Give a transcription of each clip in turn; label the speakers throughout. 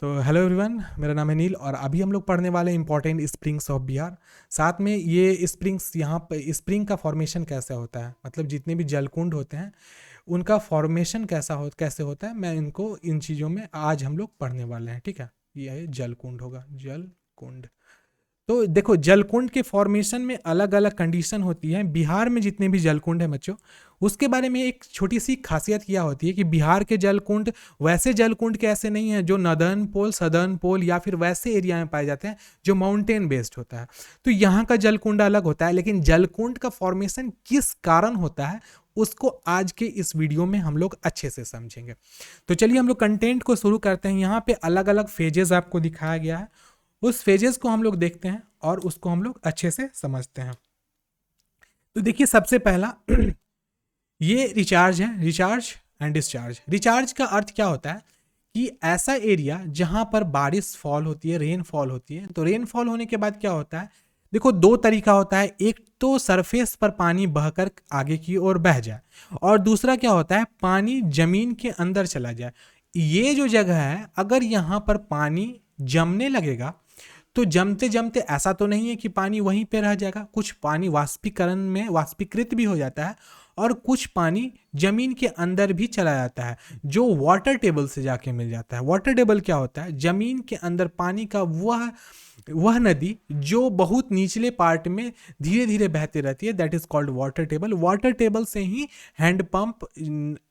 Speaker 1: तो hello everyone, मेरा नाम है नील और अभी हम लोग पढ़ने वाले इंपॉर्टेंट स्प्रिंग्स ऑफ बिहार। साथ में ये स्प्रिंग्स, यहाँ पर स्प्रिंग का फॉर्मेशन कैसे होता है, मतलब जितने भी जलकुंड होते हैं उनका फॉर्मेशन कैसे होता है, मैं इनको इन चीज़ों में आज हम लोग पढ़ने वाले हैं। ठीक है, ये है जलकुंड, होगा जलकुंड। तो देखो, जलकुंड के फॉर्मेशन में अलग अलग कंडीशन होती है। बिहार में जितने भी जलकुंड हैं बच्चों, उसके बारे में एक छोटी सी खासियत क्या होती है कि बिहार के जलकुंड वैसे जलकुंड के ऐसे नहीं है जो नदर्न पोल, सदर्न पोल या फिर वैसे एरिया में पाए जाते हैं जो माउंटेन बेस्ड होता है। तो यहाँ का जलकुंड अलग होता है, लेकिन जलकुंड का फॉर्मेशन किस कारण होता है उसको आज के इस वीडियो में हम लोग अच्छे से समझेंगे। तो चलिए हम लोग कंटेंट को शुरू करते हैं। यहाँ पे अलग अलग फेजेस आपको दिखाया गया है, उस फेजेस को हम लोग देखते हैं और उसको हम लोग अच्छे से समझते हैं। तो देखिए, सबसे पहला ये रिचार्ज है, रिचार्ज एंड डिस्चार्ज। रिचार्ज का अर्थ क्या होता है कि ऐसा एरिया जहां पर बारिश फॉल होती है, रेन फॉल होती है। तो रेन फॉल होने के बाद क्या होता है, देखो दो तरीका होता है। एक तो सरफेस पर पानी बहकर आगे की ओर बह जाए, और दूसरा क्या होता है, पानी जमीन के अंदर चला जाए। ये जो जगह है, अगर यहाँ पर पानी जमने लगेगा तो जमते जमते ऐसा तो नहीं है कि पानी वहीं पे रह जाएगा, कुछ पानी वाष्पीकरण में वाष्पीकृत भी हो जाता है और कुछ पानी जमीन के अंदर भी चला जाता है, जो वाटर टेबल से जाके मिल जाता है। वाटर टेबल क्या होता है, जमीन के अंदर पानी का वह नदी जो बहुत निचले पार्ट में धीरे धीरे बहती रहती है, that is called water table. Water table से ही हैंडपंप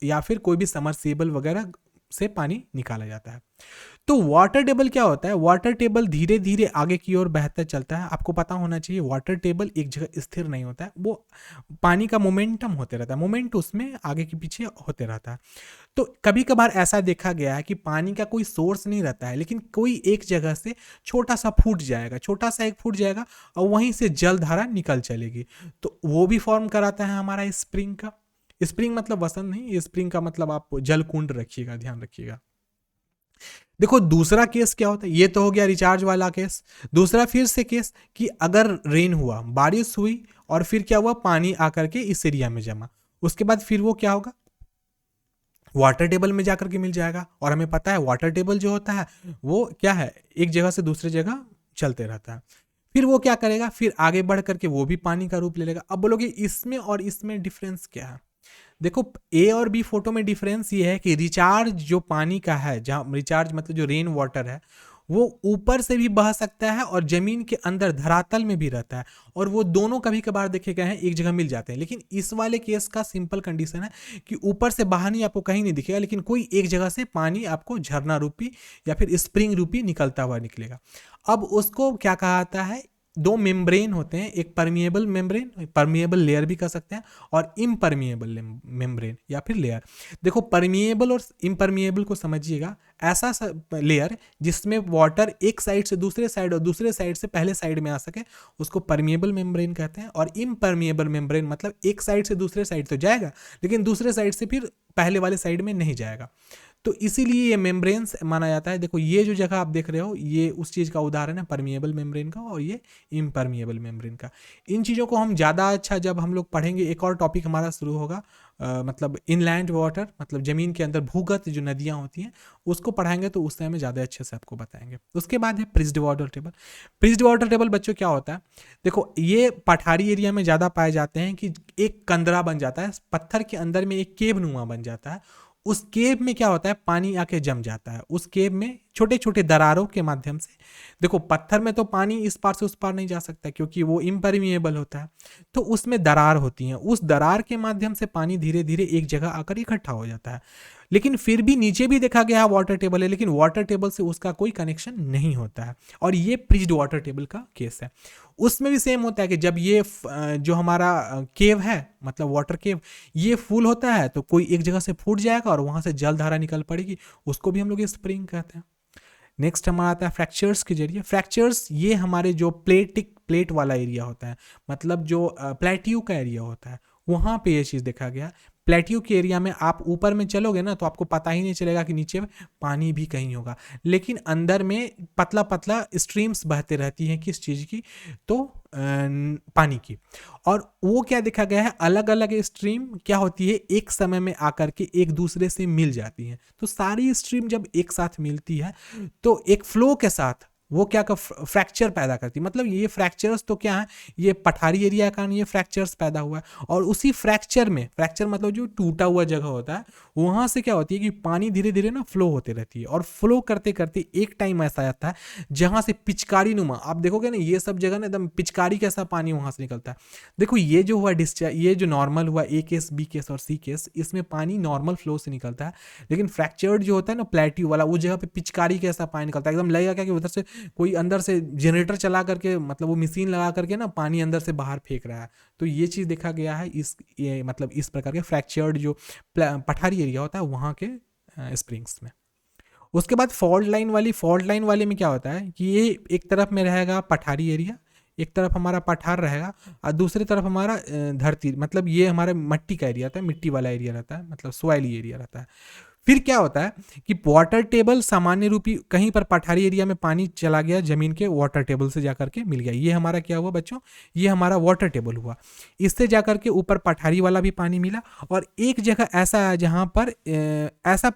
Speaker 1: या फिर कोई भी समरसेबल वगैरह से पानी निकाला जाता है। तो वाटर टेबल क्या होता है, वाटर टेबल धीरे धीरे आगे की ओर बहता चलता है। आपको पता होना चाहिए वाटर टेबल एक जगह स्थिर नहीं होता है, वो पानी का मोमेंटम होते रहता है, मोमेंट उसमें आगे के पीछे होते रहता है। तो कभी कभार ऐसा देखा गया है कि पानी का कोई सोर्स नहीं रहता है, लेकिन कोई एक जगह से छोटा सा फूट जाएगा, छोटा सा एक फूट जाएगा और वहीं से जल धारा निकल चलेगी। तो वो भी फॉर्म कराता है हमारा स्प्रिंग का। स्प्रिंग मतलब वसंत नहीं, स्प्रिंग का मतलब आप जलकुंड रखिएगा, ध्यान रखिएगा। देखो दूसरा केस क्या होता है, ये तो हो गया रिचार्ज वाला केस। दूसरा फिर से केस कि अगर रेन हुआ, बारिश हुई और फिर क्या हुआ, पानी आकर के इस एरिया में जमा, उसके बाद फिर वो क्या होगा, वाटर टेबल में जाकर के मिल जाएगा। और हमें पता है वाटर टेबल जो होता है वो क्या है, एक जगह से दूसरी जगह चलते रहता है। फिर वो क्या करेगा, फिर आगे बढ़ करके वो भी पानी का रूप ले लेगा। अब बोलोगे इसमें और इसमें डिफरेंस क्या है। देखो, ए और बी फोटो में डिफरेंस ये है कि रिचार्ज जो पानी का है, जहाँ रिचार्ज मतलब जो रेन वाटर है, वो ऊपर से भी बह सकता है और जमीन के अंदर धरातल में भी रहता है, और वो दोनों कभी कभार देखे गए हैं एक जगह मिल जाते हैं। लेकिन इस वाले केस का सिंपल कंडीशन है कि ऊपर से बाहर नहीं आपको कहीं नहीं दिखेगा, लेकिन कोई एक जगह से पानी आपको झरना रूपी या फिर स्प्रिंग रूपी निकलता हुआ निकलेगा। अब उसको क्या कहा जाता है, दो मेम्ब्रेन होते हैं, एक परमिएबल मेम्ब्रेन, परमिएबल लेयर भी कह सकते हैं, और इम्परमिएबल मेम्ब्रेन या फिर लेयर। देखो परमिएबल और इम्परमिएबल को समझिएगा, ऐसा लेयर जिसमें वाटर एक साइड से दूसरे साइड और दूसरे साइड से पहले साइड में आ सके, उसको परमिएबल मेम्ब्रेन कहते हैं। और इम्परमिएबल मेम्ब्रेन मतलब एक साइड से दूसरे साइड तो जाएगा, लेकिन दूसरे साइड से फिर पहले वाले साइड में नहीं जाएगा। तो इसीलिए ये मेम्ब्रेन्स माना जाता है। देखो ये जो जगह आप देख रहे हो, ये उस चीज़ का उदाहरण है, परमिएबल मेम्ब्रेन का, और ये इम्परमिएबल मेम्ब्रेन का। इन चीज़ों को हम ज़्यादा अच्छा जब हम लोग पढ़ेंगे, एक और टॉपिक हमारा शुरू होगा, मतलब इनलैंड वाटर, मतलब ज़मीन के अंदर भूगत जो नदियाँ होती हैं उसको पढ़ाएंगे, तो उस समय ज़्यादा अच्छे से आपको बताएंगे। उसके बाद है प्रिज्ड वाटर टेबल। प्रिज्ड वाटर टेबल बच्चों क्या होता है, देखो ये पठारी एरिया में ज़्यादा पाए जाते हैं कि एक कंदरा बन जाता है, पत्थर के अंदर में एक केव नुमा बन जाता है। उस केव में क्या होता है, पानी आके जम जाता है। उस केव में छोटे छोटे दरारों के माध्यम से, देखो पत्थर में तो पानी इस पार से उस पार नहीं जा सकता क्योंकि वो इम्परमिएबल होता है, तो उसमें दरार होती हैं। उस दरार के माध्यम से पानी धीरे धीरे एक जगह आकर इकट्ठा हो जाता है। लेकिन फिर भी नीचे भी देखा गया वाटर टेबल है, लेकिन वाटर टेबल से उसका कोई कनेक्शन नहीं होता है, और ये प्रिज्ड वाटर टेबल का केस है। उसमें भी सेम होता है कि जब ये जो हमारा केव है, मतलब वाटर केव, ये फुल होता है तो कोई एक जगह से फूट जाएगा और वहां से जल धारा निकल पड़ेगी, उसको भी हम लोग स्प्रिंग कहते हैं। नेक्स्ट हमारा आता है फ्रैक्चर्स के जरिए। फ्रैक्चर्स ये हमारे जो प्लेट वाला एरिया होता है, मतलब जो प्लेट्यू का एरिया होता है, वहाँ पे ये चीज़ देखा गया। प्लेट्यू के एरिया में आप ऊपर में चलोगे ना तो आपको पता ही नहीं चलेगा कि नीचे पानी भी कहीं होगा, लेकिन अंदर में पतला पतला स्ट्रीम्स बहते रहती हैं किस चीज़ की, तो पानी की। और वो क्या देखा गया है, अलग अलग स्ट्रीम क्या होती है, एक समय में आकर के एक दूसरे से मिल जाती हैं। तो सारी स्ट्रीम जब एक साथ मिलती है तो एक फ्लो के साथ वो क्या का फ्रैक्चर पैदा करती है। मतलब ये फ्रैक्चर्स तो क्या है, ये पठारी एरिया का ये फ्रैक्चर्स पैदा हुआ है। और उसी फ्रैक्चर में, फ्रैक्चर मतलब जो टूटा हुआ जगह होता है, वहां से क्या होती है कि पानी धीरे धीरे ना फ्लो होते रहती है। और फ्लो करते करते एक टाइम ऐसा आता है जहां से पिचकारी नुमा, आप देखोगे ना ये सब जगह ना एकदम पिचकारी कैसा पानी वहां से निकलता है। देखो ये जो हुआ डिस्चार्ज, ये जो नॉर्मल हुआ ए केस, बी केस और सी केस, इसमें पानी नॉर्मल फ्लो से निकलता है। लेकिन फ्रैक्चर्ड जो होता है ना प्लेट्यू वाला, उस जगह पे पिचकारी कैसा पानी निकलता है, एकदम लगेगा क्या कि उधर से कोई अंदर से जनरेटर चला करके, मतलब वो मशीन लगा करके ना पानी अंदर से बाहर फेंक रहा है। तो ये चीज़ देखा गया है ये मतलब इस प्रकार के फ्रैक्चर्ड जो पठारी एरिया होता है वहाँ के स्प्रिंग्स में। उसके बाद फॉल्ट लाइन वाले में क्या होता है कि ये एक तरफ में रहेगा पठारी एरिया, एक तरफ हमारा पठार रहेगा और दूसरी तरफ हमारा धरती, मतलब ये हमारा मिट्टी का एरिया रहता है, मिट्टी वाला एरिया रहता है, मतलब सॉइली एरिया रहता है। फिर क्या होता है कि वाटर टेबल सामान्य रूपी, कहीं पर पठारी एरिया में पानी चला गया जमीन के वाटर टेबल से जाकर के मिल गया, ये हमारा क्या हुआ बच्चों, ये हमारा वाटर टेबल हुआ। इससे जाकर के ऊपर पठारी वाला भी पानी मिला। और एक जगह ऐसा है जहां पर ऐसा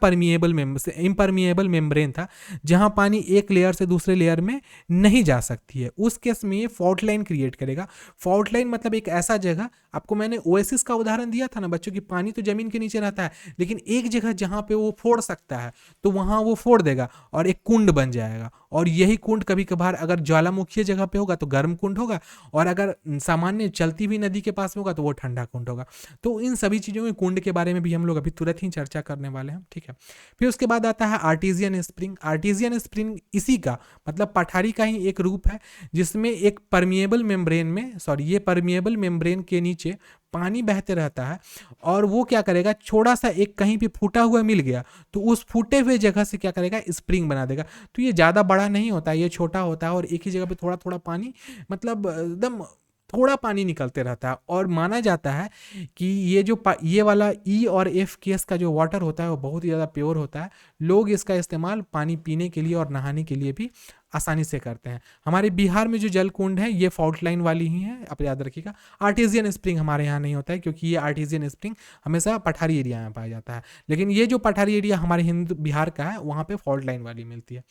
Speaker 1: इम्परमिएबल मेम्ब्रेन था जहां पानी एक लेयर से दूसरे लेयर में नहीं जा सकती है। उस केस में ये फॉल्ट लाइन क्रिएट करेगा। फॉल्ट लाइन मतलब एक ऐसा जगह, आपको मैंने ओएसिस का उदाहरण दिया था ना बच्चों की, पानी तो जमीन के नीचे रहता है लेकिन एक जगह जहां पे वो फोड़ सकता है तो वहां वो फोड़ देगा और एक कुंड बन जाएगा। और यही कुंड कभी कभार अगर ज्वालामुखी जगह पे होगा तो गर्म कुंड होगा, और अगर सामान्य चलती हुई नदी के पास में होगा तो वो ठंडा कुंड होगा। तो इन सभी चीजों के कुंड के बारे में भी हम लोग अभी तुरंत ही चर्चा करने वाले हैं, ठीक है। फिर उसके बाद आता है आर्टिजियन स्प्रिंग। आर्टिजियन स्प्रिंग इसी का मतलब पठारी का ही एक रूप है जिसमें एक परमिएबल मेम्ब्रेन में, ये परमिएबल मेम्ब्रेन के नीचे पानी बहते रहता है। और वो क्या करेगा, छोटा सा एक कहीं पे फूटा हुआ मिल गया तो उस फूटे हुए जगह से क्या करेगा, स्प्रिंग बना देगा। तो ये ज़्यादा बड़ा नहीं होता, ये छोटा होता है और एक ही जगह पे थोड़ा थोड़ा पानी, मतलब एकदम थोड़ा पानी निकलते रहता है। और माना जाता है कि ये जो ये वाला ई और एफ केस का जो वाटर होता है वो बहुत ही ज़्यादा प्योर होता है। लोग इसका इस्तेमाल पानी पीने के लिए और नहाने के लिए भी आसानी से करते हैं। हमारे बिहार में जो जल कुंड है ये फॉल्ट लाइन वाली ही है, आप याद रखिएगा। आर्टिजियन स्प्रिंग हमारे यहाँ नहीं होता है क्योंकि ये आर्टिजियन स्प्रिंग हमेशा पठारी एरिया में पाया जाता है। लेकिन ये जो पठारी एरिया हमारे बिहार का है वहाँ पे फॉल्ट लाइन वाली मिलती है।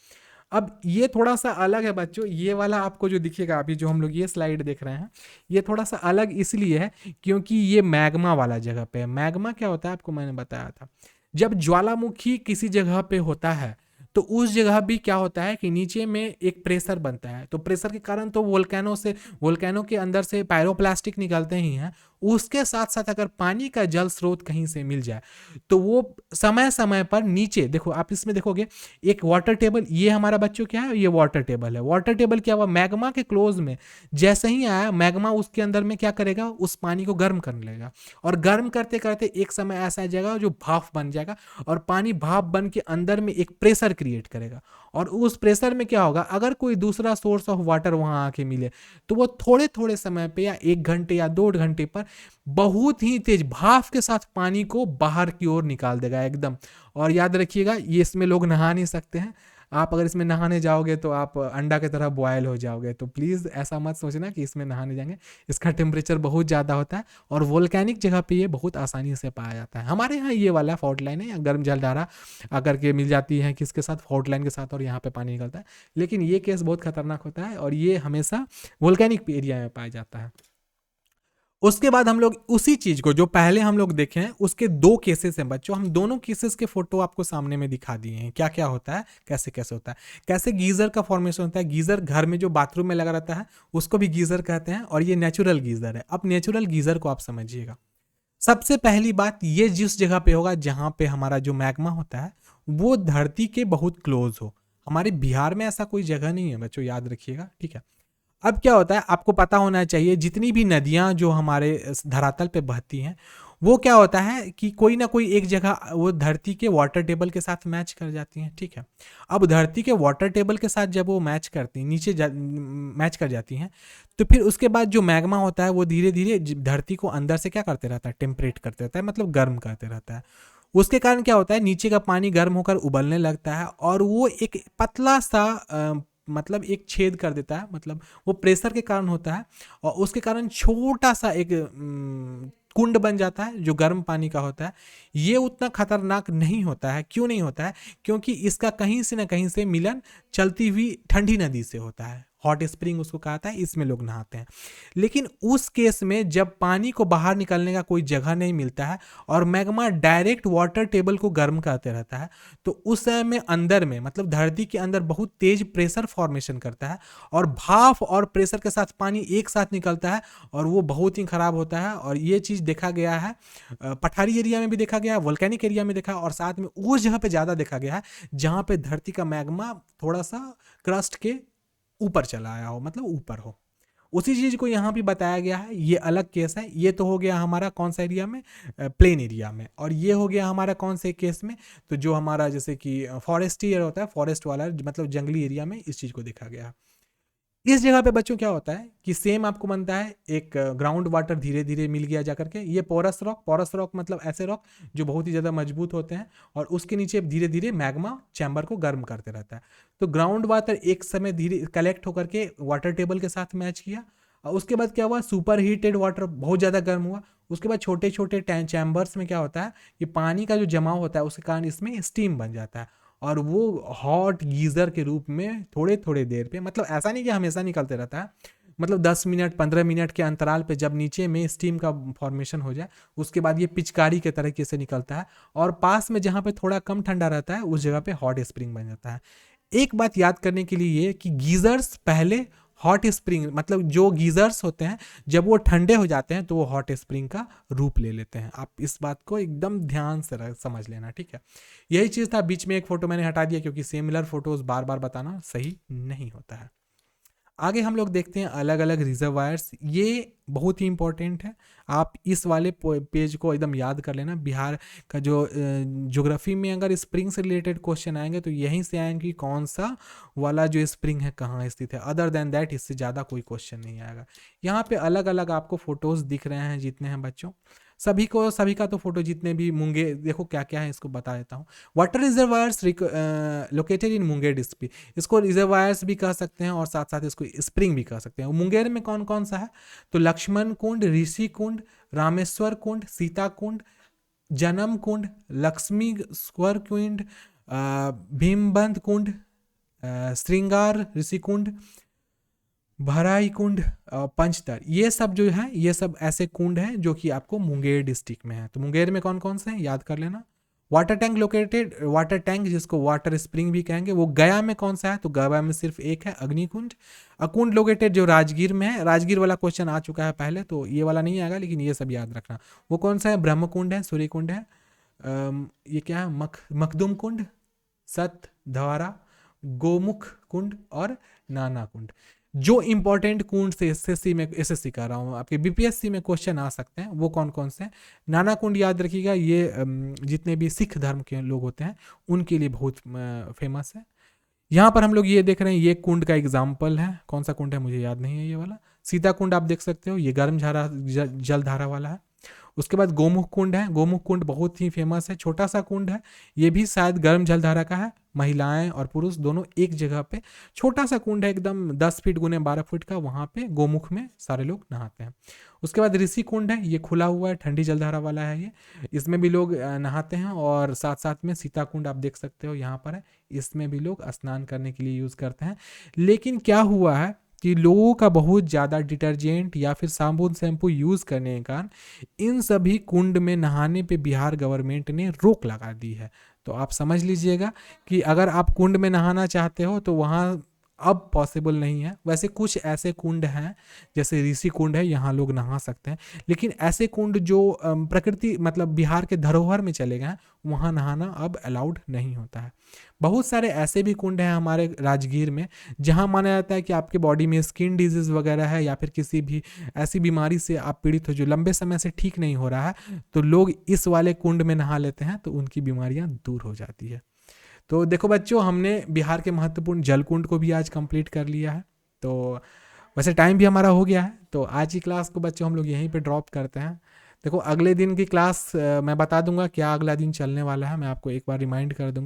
Speaker 1: अब ये थोड़ा सा अलग है बच्चों, ये वाला आपको जो दिखेगा अभी जो हम लोग ये स्लाइड देख रहे हैं ये थोड़ा सा अलग इसलिए है क्योंकि ये मैग्मा वाला जगह पे है। मैग्मा क्या होता है आपको मैंने बताया था, जब ज्वालामुखी किसी जगह पे होता है तो उस जगह भी क्या होता है कि नीचे में एक प्रेशर बनता है। तो प्रेशर के कारण तो वोल्केनो के अंदर से पायरोप्लास्टिक निकलते ही हैं। उसके साथ साथ अगर पानी का जल स्रोत कहीं से मिल जाए तो वो समय समय पर नीचे, देखो आप इसमें देखोगे एक वाटर टेबल, ये हमारा बच्चों क्या है, ये वाटर टेबल है। वाटर टेबल क्या हुआ, मैग्मा के क्लोज में जैसे ही आया मैग्मा उसके अंदर में क्या करेगा, उस पानी को गर्म करने लगेगा। और गर्म करते करते एक समय ऐसा आ जाएगा जो भाप बन जाएगा और पानी भाप बन के अंदर में एक प्रेशर क्रिएट करेगा। और उस प्रेशर में क्या होगा, अगर कोई दूसरा सोर्स ऑफ वाटर वहां आके मिले तो वो थोड़े थोड़े समय पे या 1 घंटे या 2 घंटे पर बहुत ही तेज भाप के साथ पानी को बाहर की ओर निकाल देगा एकदम। और याद रखिएगा ये इसमें लोग नहा नहीं सकते हैं। आप अगर इसमें नहाने जाओगे तो आप अंडा की तरह बॉयल हो जाओगे। तो प्लीज़ ऐसा मत सोचना कि इसमें नहाने जाएंगे, इसका टेम्परेचर बहुत ज़्यादा होता है और वोल्केनिक जगह पे ये बहुत आसानी से पाया जाता है। हमारे यहाँ ये वाला फॉल्ट लाइन है या गर्म जलधारा अगर के मिल जाती है किसके साथ, फॉल्ट लाइन के साथ, और यहाँ पे पानी निकलता है। लेकिन ये केस बहुत खतरनाक होता है और ये हमेशा वोल्केनिक एरिया में पाया जाता है। उसके बाद हम लोग उसी चीज को जो पहले हम लोग देखे हैं उसके 2 केसेस हैं बच्चों, हम दोनों केसेस के फोटो आपको सामने में दिखा दिए हैं। क्या क्या होता है, कैसे कैसे होता है, कैसे गीजर का फॉर्मेशन होता है। गीजर घर में जो बाथरूम में लगा रहता है उसको भी गीजर कहते हैं और ये नेचुरल गीजर है। अब नेचुरल गीजर को आप समझिएगा। सबसे पहली बात, ये जिस जगह पे होगा जहां पे हमारा जो मैग्मा होता है वो धरती के बहुत क्लोज हो। हमारे बिहार में ऐसा कोई जगह नहीं है बच्चों, याद रखिएगा, ठीक है। अब क्या होता है आपको पता होना चाहिए, जितनी भी नदियां जो हमारे धरातल पे बहती हैं वो क्या होता है कि कोई ना कोई एक जगह वो धरती के वाटर टेबल के साथ मैच कर जाती हैं, ठीक है। अब धरती के वाटर टेबल के साथ जब वो मैच करती हैं, मैच कर जाती हैं, तो फिर उसके बाद जो मैग्मा होता है वो धीरे धीरे धरती को अंदर से क्या करते रहता है, टेम्परेट करते रहता है, मतलब गर्म करते रहता है। उसके कारण क्या होता है, नीचे का पानी गर्म होकर उबलने लगता है और वो एक पतला सा मतलब एक छेद कर देता है, मतलब वो प्रेशर के कारण होता है और उसके कारण छोटा सा एक कुंड बन जाता है जो गर्म पानी का होता है। ये उतना खतरनाक नहीं होता है। क्यों नहीं होता है? क्योंकि इसका कहीं से ना कहीं से मिलन चलती हुई ठंडी नदी से होता है। हॉट स्प्रिंग उसको कहता है, इसमें लोग नहाते हैं। लेकिन उस केस में जब पानी को बाहर निकलने का कोई जगह नहीं मिलता है और मैग्मा डायरेक्ट वाटर टेबल को गर्म करते रहता है, तो उस समय में अंदर में मतलब धरती के अंदर बहुत तेज प्रेशर फॉर्मेशन करता है और भाप और प्रेशर के साथ पानी एक साथ निकलता है और वो बहुत ही खराब होता है। और ये चीज़ देखा गया है पठारी एरिया में भी देखा गया है, वोल्केनिक एरिया में देखा, और साथ में उस जगह पे ज़्यादा देखा गया है जहाँ पे धरती का मैग्मा थोड़ा सा क्रस्ट के ऊपर चला आया हो, मतलब ऊपर हो। उसी चीज को यहाँ भी बताया गया है। ये अलग केस है। ये तो हो गया हमारा कौन सा एरिया में, प्लेन एरिया में, और ये हो गया हमारा कौन से केस में, तो जो हमारा जैसे कि फॉरेस्ट एरिया होता है, फॉरेस्ट वाला मतलब जंगली एरिया में इस चीज को देखा गया। इस जगह पे बच्चों क्या होता है कि सेम आपको बनता है एक ग्राउंड वाटर धीरे धीरे मिल गया जाकर के। ये पोरस रॉक मतलब ऐसे रॉक जो बहुत ही ज़्यादा मजबूत होते हैं और उसके नीचे धीरे धीरे मैग्मा चैम्बर को गर्म करते रहता है। तो ग्राउंड वाटर एक समय धीरे कलेक्ट होकर के वाटर टेबल के साथ मैच किया और उसके बाद क्या हुआ, सुपर हीटेड वाटर बहुत ज़्यादा गर्म हुआ। उसके बाद छोटे छोटे चैम्बर्स में क्या होता है कि पानी का जो जमाव होता है उसके कारण इसमें स्टीम बन जाता है और वो हॉट गीज़र के रूप में थोड़े थोड़े देर पे, मतलब ऐसा नहीं कि हमेशा निकलते रहता है, मतलब 10 मिनट 15 मिनट के अंतराल पे जब नीचे में स्टीम का फॉर्मेशन हो जाए उसके बाद ये पिचकारी के तरीके से निकलता है और पास में जहाँ पे थोड़ा कम ठंडा रहता है उस जगह पे हॉट स्प्रिंग बन जाता है। एक बात याद करने के लिए ये कि गीजर्स पहले हॉट स्प्रिंग, मतलब जो गीजर्स होते हैं जब वो ठंडे हो जाते हैं तो वो हॉट स्प्रिंग का रूप ले लेते हैं। आप इस बात को एकदम ध्यान से समझ लेना, ठीक है। यही चीज़ था। बीच में एक फोटो मैंने हटा दिया क्योंकि सिमिलर फोटोज बार बार बताना सही नहीं होता है। आगे हम लोग देखते हैं अलग अलग रिजर्वायर्स। ये बहुत ही इंपॉर्टेंट है। आप इस वाले पेज को एकदम याद कर लेना। बिहार का जो ज्योग्राफी में अगर स्प्रिंग से रिलेटेड क्वेश्चन आएंगे तो यहीं से आएंगे कि कौन सा वाला जो स्प्रिंग है कहाँ स्थित है। अदर देन दैट इससे ज़्यादा कोई क्वेश्चन नहीं आएगा। यहाँ पे अलग अलग आपको फोटोज दिख रहे हैं जितने हैं बच्चों, सभी का तो फोटो जितने भी मुंगेर, देखो क्या क्या है इसको बता देता हूँ। Water reservoirs located in Munger district, इसको रिजर्वायर्स भी कह सकते हैं और साथ साथ इसको स्प्रिंग भी कह सकते हैं। मुंगेर में कौन कौन सा है, तो लक्ष्मण कुंड, ऋषि कुंड, रामेश्वर कुंड, सीता कुंड, जन्म कुंड, लक्ष्मी स्वर कुंड, भीमबंध कुंड, श्रृंगार ऋषि कुंड, भराई कुंड, पंचतर, ये सब जो है ये सब ऐसे कुंड हैं जो कि आपको मुंगेर डिस्ट्रिक्ट में है। तो मुंगेर में कौन कौन से हैं याद कर लेना। Water tank located, water tank जिसको वाटर स्प्रिंग भी कहेंगे, वो गया में कौन सा है, तो गया में सिर्फ एक है, अग्निकुंड। अकुंड लोकेटेड जो राजगीर में है, राजगीर वाला क्वेश्चन आ चुका है पहले तो ये वाला नहीं आएगा, लेकिन ये सब याद रखना। वो कौन सा है, ब्रह्मकुंड है, सूर्यकुंड है, ये क्या है, मखदुम कुंड, सत धवारा, गोमुख कुंड और नाना कुंड। जो इंपॉर्टेंट कुंड से एसएससी कर रहा हूँ, आपके बीपीएससी में क्वेश्चन आ सकते हैं, वो कौन कौन से हैं। नाना कुंड याद रखिएगा, ये जितने भी सिख धर्म के लोग होते हैं उनके लिए बहुत फेमस है। यहाँ पर हम लोग ये देख रहे हैं, ये कुंड का एग्जाम्पल है। कौन सा कुंड है मुझे याद नहीं है, ये वाला सीता कुंड आप देख सकते हो, ये गर्म जल धारा वाला है। उसके बाद गोमुख कुंड है, गोमुख कुंड बहुत ही फेमस है, छोटा सा कुंड है, ये भी शायद गर्म जलधारा का है। महिलाएं और पुरुष दोनों एक जगह पे, छोटा सा कुंड है एकदम 10 फीट गुने 12 फीट का, वहाँ पे गोमुख में सारे लोग नहाते हैं। उसके बाद ऋषि कुंड है, ये खुला हुआ है, ठंडी जलधारा वाला है ये, इसमें भी लोग नहाते हैं। और साथ साथ में सीता कुंड आप देख सकते हो यहाँ पर है, इसमें भी लोग स्नान करने के लिए यूज़ करते हैं। लेकिन क्या हुआ है कि लोगों का बहुत ज़्यादा डिटर्जेंट या फिर साबुन शैम्पू यूज़ करने के कारण इन सभी कुंड में नहाने पे बिहार गवर्नमेंट ने रोक लगा दी है। तो आप समझ लीजिएगा कि अगर आप कुंड में नहाना चाहते हो तो वहाँ अब पॉसिबल नहीं है। वैसे कुछ ऐसे कुंड हैं जैसे ऋषि कुंड है, यहाँ लोग नहा सकते हैं, लेकिन ऐसे कुंड जो प्रकृति मतलब बिहार के धरोहर में चले गए हैं वहाँ नहाना अब अलाउड नहीं होता है। बहुत सारे ऐसे भी कुंड हैं हमारे राजगीर में जहाँ माना जाता है कि आपके बॉडी में स्किन डिजीज़ वगैरह है या फिर किसी भी ऐसी बीमारी से आप पीड़ित हो जो लंबे समय से ठीक नहीं हो रहा है, तो लोग इस वाले कुंड में नहा लेते हैं तो उनकी बीमारियाँ दूर हो जाती है। तो देखो बच्चों, हमने बिहार के महत्वपूर्ण जलकुंड को भी आज कंप्लीट कर लिया है। तो वैसे टाइम भी हमारा हो गया है, तो आज की क्लास को बच्चों हम लोग यहीं पे ड्रॉप करते हैं। देखो अगले दिन की क्लास मैं बता दूंगा क्या अगला दिन चलने वाला है, मैं आपको एक बार रिमाइंड कर दूंगा।